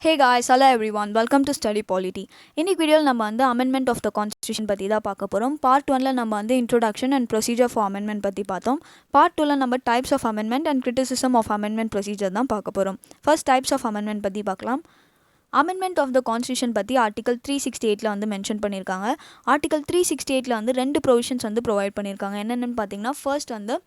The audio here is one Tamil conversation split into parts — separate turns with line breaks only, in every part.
Hey guys, hello everyone. Welcome to Study Polity. இன்னைக்கு வீடியோவில் நம்ம வந்து அமெண்ட்மெண்ட் ஆஃப் த கான்ஸ்டியூஷன் பற்றி தான் பார்க்க போகிறோம். பார்ட் 1ல நம்ம வந்து introduction and procedure for amendment பற்றி பார்த்தோம். பார்ட் 2ல நம்ம types of amendment and criticism of amendment procedure தான் பார்க்க போகிறோம். ஃபர்ஸ்ட் டைப்ஸ் ஆஃப் அமெண்ட்மெண்ட் பற்றி பார்க்கலாம். அமெண்ட்மெண்ட் ஆஃப் த கான்ஸ்டியூஷன் பற்றி ஆர்டிகல் 368ல வந்து மென்ஷன் பண்ணியிருக்காங்க. ஆர்டிகல் 368ல வந்து ரெண்டு ப்ரொவிஷன்ஸ் வந்து ப்ரொவைட் பண்ணியிருக்காங்க. என்னென்னு பார்த்தீங்கன்னா, ஃபர்ஸ்ட் வந்து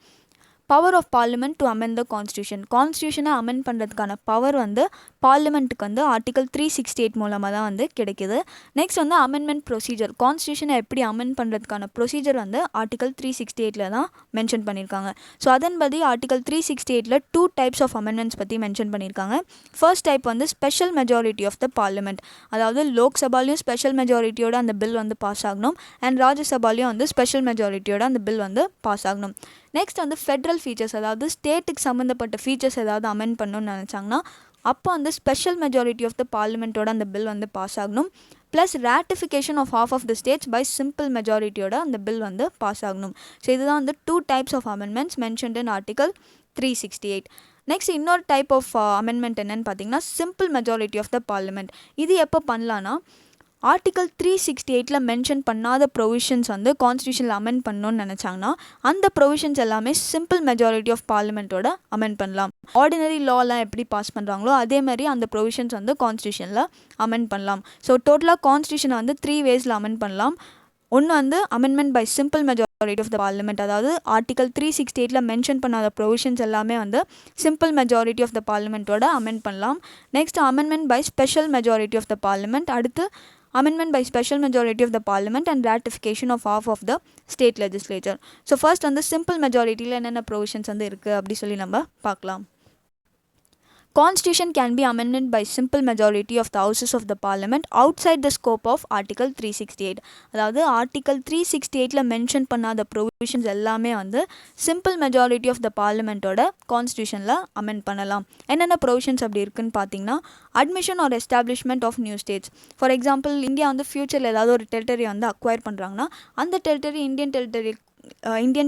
power of parliament to amend the constitution. கான்ஸ்டியூஷனை அமெண்ட் பண்ணுறதுக்கான பவர் வந்து பார்லிமெண்ட்டுக்கு வந்து ஆர்டிகல் 368 மூலமாக தான் வந்து கிடைக்கிது. நெக்ஸ்ட் வந்து அமெண்ட்மெண்ட் ப்ரொசீஜர். கான்ஸ்டியூஷனை எப்படி அமெண்ட் பண்ணுறதுக்கான ப்ரொசீஜர் வந்து ஆர்டிகல் 368ல தான் மென்ஷன் பண்ணியிருக்காங்க. ஸோ அதன்படி ஆர்டிகல் 368ல 2 டைப்ஸ் ஆஃப் அமெண்ட்மெண்ட்ஸ் பற்றி மென்ஷன் பண்ணியிருக்காங்க. ஃபர்ஸ்ட் டைப் வந்து special majority of the parliament. அதாவது லோக்சபாலையும் ஸ்பெஷல் மெஜாரிட்டியோட அந்த பில் வந்து பாஸ் ஆகணும், அண்ட் ராஜ்யசபாலையும் வந்து ஸ்பெஷல் மெஜாரிட்டியோட அந்த பில் வந்து பாஸ் ஆகணும். நெக்ஸ்ட் வந்து ஃபெட்ரல் ஃபீச்சர்ஸ், அதாவது ஸ்டேட்டுக்கு சம்மந்தப்பட்ட ஃபீச்சர்ஸ் ஏதாவது அமெண்ட் பண்ணணும்னு நினச்சாங்கன்னா அப்போ வந்து ஸ்பெஷல் மெஜாரிட்டி ஆஃப் த பார்லிமெண்ட்டோட அந்த பில் வந்து பாஸ் ஆகணும். Plus ratification of half of the states by simple மெஜாரிட்டியோட அந்த பில் வந்து பாஸ் ஆகணும். ஸோ இதுதான் வந்து 2 types of amendments mentioned in article 368. Next இன்னொரு டைப் ஆஃப் அமெண்ட்மெண்ட் என்னென்னு பார்த்தீங்கன்னா, simple majority of the parliament. இது எப்போ பண்ணலான்னா, ஆர்டிகல் 368ல மென்ஷன் பண்ணாத ப்ரொவிஷன்ஸ் வந்து கான்ஸ்டியூஷனில் அமெண்ட் பண்ணணும்னு நினச்சாங்கன்னா அந்த ப்ரொவிஷன்ஸ் எல்லாமே சிம்பிள் மெஜாரிட்டி ஆஃப் பார்லிமெண்ட்டோட அமெண்ட் பண்ணலாம். ஆர்டினரி லாலாம் எப்படி பாஸ் பண்ணுறாங்களோ அதே மாதிரி அந்த ப்ரொவிஷன்ஸ் வந்து கான்ஸ்டியூஷனில் அமெண்ட் பண்ணலாம். ஸோ டோட்டலாக கான்ஸ்டியூஷனை வந்து 3 வேஸில் அமெண்ட் பண்ணலாம். ஒன்று வந்து amendment by simple majority of the parliament, அதாவது ஆர்டிகல் 368ல மென்ஷன் பண்ணாத ப்ரொவிஷன்ஸ் எல்லாமே வந்து சிம்பிள் மெஜாரிட்டி ஆஃப் த பார்லிமெண்ட்டோட அமெண்ட் பண்ணலாம். Next amendment by special majority of the parliament, அடுத்து amendment by special majority of the parliament and ratification of half of the state legislature. So first வந்து simple majorityல என்னென்ன provisions வந்து இருக்குது அப்படி சொல்லி நம்ம பார்க்கலாம். Constitution can be amended by simple majority of the houses of the parliament outside the scope of article 368. அதாவது ஆர்டிகல் 368ல மென்ஷன் பண்ணாத ப்ரொவிஷன்ஸ் எல்லாமே வந்து சிம்பிள் மெஜாரிட்டி ஆஃப் த பார்லிமெண்ட்டோட கான்ஸ்டியூஷனில் அமெண்ட் பண்ணலாம். என்னென்ன ப்ரொவிஷன்ஸ் அப்படி இருக்குன்னு பார்த்தீங்கன்னா, admission or establishment of new states. For example, India வந்து ஃபியூச்சரில் ஏதாவது ஒரு டெரிட்டரி வந்து அக்வயர் பண்ணுறாங்கன்னா அந்த டெரிட்டரி இந்தியன்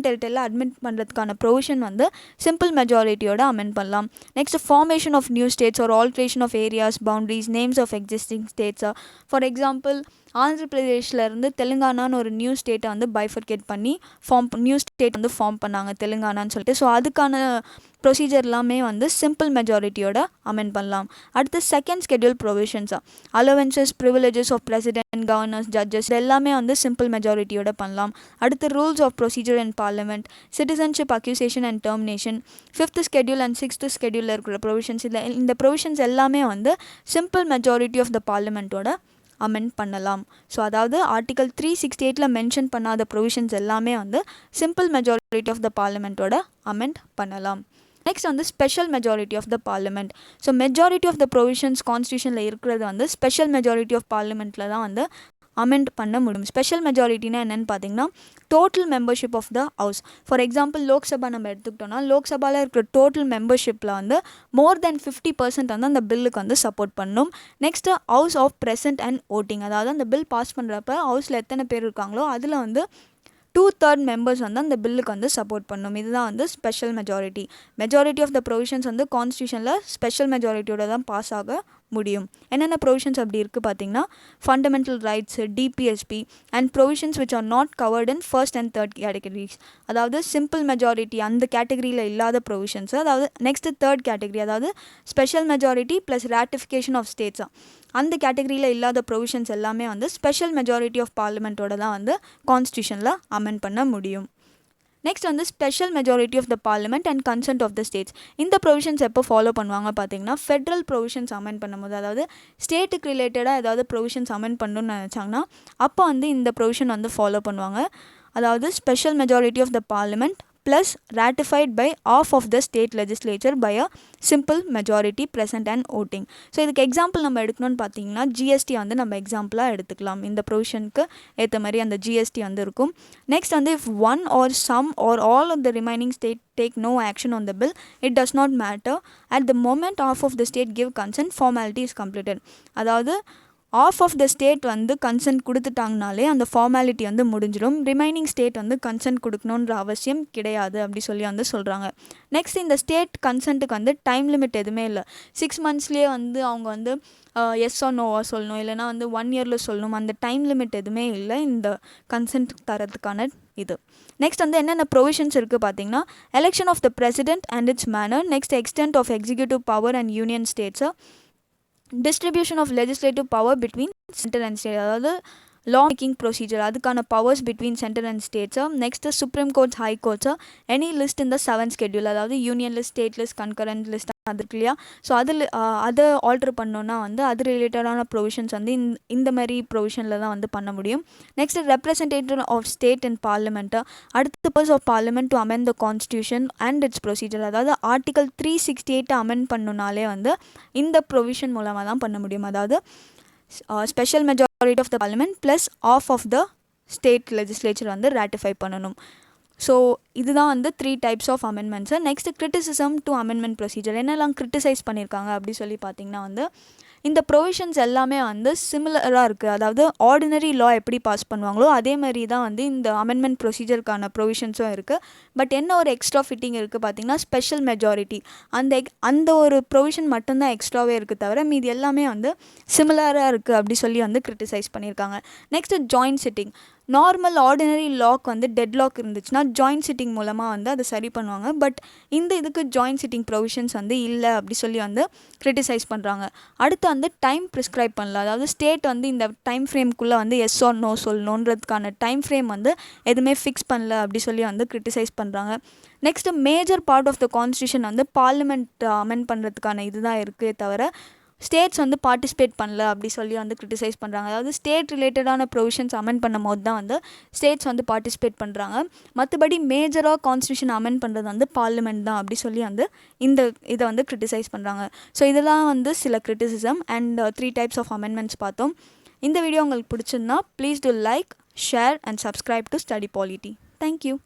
டெரிட்டரியில் அட்மிட் பண்ணுறதுக்கான ப்ரொவிஷன் வந்து சிம்பிள் மெஜாரிட்டியோட அமெண்ட் பண்ணலாம். Next formation of new states or alteration of areas boundaries names of existing states. For example, Andhra பிரதேஷ்லேருந்து தெலுங்கானான்னு ஒரு நியூ ஸ்டேட்டை வந்து பைஃபர்கேட் பண்ணி நியூ ஸ்டேட் வந்து ஃபார்ம் பண்ணாங்க தெலுங்கானான்னு சொல்லிட்டு. ஸோ அதுக்கான ப்ரொசீஜர் எல்லாமே வந்து சிம்பிள் மெஜாரிட்டியோட அமெண்ட் பண்ணலாம். அடுத்து செகண்ட் ஸ்கெடியூல் ப்ரொவிஷன்ஸாக allowances privileges of president governors judges எல்லாமே வந்து சிம்பிள் மெஜாரிட்டியோட பண்ணலாம். அடுத்து rules of procedure in parliament, citizenship acquisition and termination, 5th schedule and 6th ஸ்கெடியூலில் இருக்கிற ப்ரொவிஷன்ஸ் இந்த ப்ரொவிஷன்ஸ் எல்லாமே வந்து சிம்பிள் மெஜாரிட்டி ஆஃப் த பார்லிமெண்ட்டோட அமெண்ட் பண்ணலாம். ஸோ அதாவது ஆர்டிகல் 368ல மென்ஷன் பண்ணாத ப்ரொவிஷன்ஸ் எல்லாமே வந்து சிம்பிள் மெஜாரிட்டி ஆஃப் த பார்லிமெண்ட்டோட அமெண்ட் பண்ணலாம். நெக்ஸ்ட் வந்து special majority of the parliament. So majority of the provisions கான்ஸ்டியூஷனில் இருக்கிறது வந்து ஸ்பெஷல் மெஜாரிட்டி ஆஃப் பார்லிமெண்ட்டில் தான் வந்து அமெண்ட் பண்ண முடியும். ஸ்பெஷல் மெஜாரிட்டினா என்னென்னு பார்த்தீங்கன்னா, total membership of the house. For example, Lok Sabha நம்ம எடுத்துக்கிட்டோம்னா லோக்சபாவில் இருக்கிற டோட்டல் மெம்பர்ஷிப்பில் வந்து மோர் தென் 50% வந்து அந்த பில்லுக்கு வந்து சப்போர்ட் பண்ணணும். Next house of present and voting, அதாவது அந்த பில் பாஸ் பண்ணுறப்ப ஹவுஸில் எத்தனை பேர் இருக்காங்களோ அதில் வந்து 2/3 மெம்பர்ஸ் வந்து அந்த பில்லுக்கு வந்து சப்போர்ட் பண்ணணும். இதுதான் வந்து special majority. Majority of the provisions வந்து கான்ஸ்டியூஷனில் ஸ்பெஷல் மெஜாரிட்டியோட தான் பாஸ் ஆக முடியும். என்னென்ன ப்ரொவிஷன்ஸ் அப்படி இருக்குது பார்த்தீங்கன்னா, fundamental rights, DPSP and provisions which are not covered in first and third categories. அதாவது சிம்பிள் மெஜாரிட்டி அந்த கேட்டகரியில் இல்லாத ப்ரொவிஷன்ஸ், அதாவது நெக்ஸ்ட்டு தேர்ட் கேட்டகரி, அதாவது special majority plus ratification of ஸ்டேட்ஸா அந்த கேட்டகரியில் இல்லாத ப்ரொவிஷன்ஸ் எல்லாமே வந்து ஸ்பெஷல் மெஜாரிட்டி ஆஃப் பார்லிமெண்ட்டோட தான் வந்து கான்ஸ்டியூஷனில் அமெண்ட் பண்ண முடியும். நெக்ஸ்ட் வந்து special majority of the parliament and consent of the states. இந்த ப்ரொவிஷன்ஸ் எப்போ ஃபாலோ பண்ணுவாங்க பார்த்தீங்கன்னா, ஃபெட்ரல் ப்ரொவிஷன்ஸ் அமெண்ட் பண்ணும்போது, அதாவது ஸ்டேட்டுக்கு ரிலேட்டடாக ஏதாவது ப்ரொவிஷன்ஸ் அமெண்ட் பண்ணணும்னு நினச்சாங்கன்னா அப்போ வந்து இந்த ப்ரொவிஷன் வந்து ஃபாலோ பண்ணுவாங்க. அதாவது special majority of the parliament plus ratified by half of the state legislature by a simple majority present and voting. So இதுக்கு எக்ஸாம்பிள் நம்ம எடுக்கணும்னு பார்த்தீங்கன்னா ஜிஎஸ்டி வந்து நம்ம எக்ஸாம்பிளாக எடுத்துக்கலாம். இந்த ப்ரொவிஷனுக்கு ஏற்ற மாதிரி அந்த ஜிஎஸ்டி வந்து இருக்கும். நெக்ஸ்ட் வந்து if one or some or all of the remaining state take no action on the bill, it does not matter. At the moment half of the state give consent, formality is completed. அதாவது ஆஃப் ஆஃப் த ஸ்டேட் வந்து கன்சென்ட் கொடுத்துட்டாங்கனாலே அந்த ஃபார்மாலிட்டி வந்து முடிஞ்சிடும். ரிமைனிங் ஸ்டேட் வந்து கன்சென்ட் கொடுக்கணுன்ற அவசியம் கிடையாது அப்படி சொல்லி வந்து சொல்கிறாங்க. நெக்ஸ்ட் இந்த ஸ்டேட் கன்சென்ட்டுக்கு வந்து டைம் லிமிட் எதுவுமே இல்லை. 6 monthsலேயே வந்து அவங்க வந்து எஸ் ஆர் நோவா சொல்லணும், இல்லைனா வந்து 1 yearல சொல்லணும். அந்த டைம் லிமிட் எதுவுமே இல்லை இந்த கன்சென்ட் தரதுக்கான இது. நெக்ஸ்ட் வந்து என்னென்ன ப்ரொவிஷன்ஸ் இருக்குது பார்த்தீங்கன்னா, election of the president and its manner, next extent of executive power and union ஸ்டேட்ஸை, distribution of legislative power between center and state, அதாவது law making procedure அதுக்கான powers between center and states. next supreme courts, high courts, any list in the 7th schedule, அதாவது union list, state list, concurrent list அது இருக்கு இல்லையா, ஸோ அதில் அதை ஆல்ட்ரு பண்ணோன்னா வந்து அது ரிலேட்டடான ப்ரொவிஷன்ஸ் வந்து இந்த மாதிரி ப்ரொவிஷனில் தான் வந்து பண்ண முடியும். Next representative of state and parliament, அடுத்த purpose of parliament to amend the constitution and its procedure, அதாவது ஆர்டிகல் 368 அமெண்ட் பண்ணுனாலே வந்து இந்த ப்ரொவிஷன் மூலமாக தான் பண்ண முடியும். அதாவது special majority of the parliament plus of of the state legislature வந்து ரேட்டிஃபை பண்ணணும். ஸோ இதுதான் வந்து 3 types of amendments. Next criticism to amendment procedure, என்னெல்லாம் கிரிட்டிசைஸ் பண்ணியிருக்காங்க அப்படி சொல்லி பார்த்திங்கன்னா வந்து இந்த ப்ரொவிஷன்ஸ் எல்லாமே வந்து சிமிலராக இருக்குது. அதாவது ஆர்டினரி லா எப்படி பாஸ் பண்ணுவாங்களோ அதே மாதிரி தான் வந்து இந்த அமெண்ட்மெண்ட் ப்ரொசீஜருக்கான ப்ரொவிஷன்ஸும் இருக்குது. பட் என்ன ஒரு எக்ஸ்ட்ரா ஃபிட்டிங் இருக்குது பார்த்திங்கன்னா, ஸ்பெஷல் மெஜாரிட்டி, அந்த ஒரு ப்ரொவிஷன் மட்டும்தான் எக்ஸ்ட்ராவே இருக்குது, தவிர மீது எல்லாமே வந்து சிமிலராக இருக்குது அப்படி சொல்லி வந்து கிரிட்டிசைஸ் பண்ணியிருக்காங்க. Next joint sitting, normal ordinary lock வந்து டெட் லாக் இருந்துச்சுன்னா ஜாயின்ட் சிட்டிங் மூலமாக வந்து அதை சரி பண்ணுவாங்க. பட் இந்த இதுக்கு ஜாயின்ட் சிட்டிங் ப்ரொவிஷன்ஸ் வந்து இல்லை அப்படி சொல்லி வந்து கிரிட்டிசைஸ் பண்ணுறாங்க. அடுத்து வந்து டைம் ப்ரிஸ்கிரைப் பண்ணல, அதாவது ஸ்டேட் வந்து இந்த டைம் ஃப்ரேம்குள்ளே வந்து எஸ் ஆர் நோ சொல்லணுன்றதுக்கான டைம் ஃப்ரேம் வந்து எதுவுமே ஃபிக்ஸ் பண்ணல அப்படி சொல்லி வந்து கிரிட்டிசைஸ் பண்ணுறாங்க. Next major part of the constitution வந்து பார்லிமெண்ட் அமெண்ட் பண்ணுறதுக்கான இதுதான் இருக்கே தவிர ஸ்டேட்ஸ் வந்து பார்ட்டிசிபேட் பண்ணல அப்படி சொல்லி வந்து கிரிட்டிசைஸ் பண்ணுறாங்க. அதாவது ஸ்டேட் ரிலேட்டடான ப்ரொவிஷன்ஸ் அமெண்ட் பண்ணும் போது தான் வந்து ஸ்டேட்ஸ் வந்து பார்ட்டிசிபேட் பண்ணுறாங்க. மற்றபடி மேஜராக கான்ஸ்டியூஷன் அமெண்ட் பண்ணுறது வந்து பார்லிமெண்ட் தான் அப்படி சொல்லி வந்து இந்த இதை வந்து கிரிட்டிசைஸ் பண்ணுறாங்க. ஸோ இதெல்லாம் வந்து சில criticism and 3 types of amendments பார்த்தோம். இந்த வீடியோ உங்களுக்கு பிடிச்சிருந்தா please do like, share and subscribe to study polity. Thank you.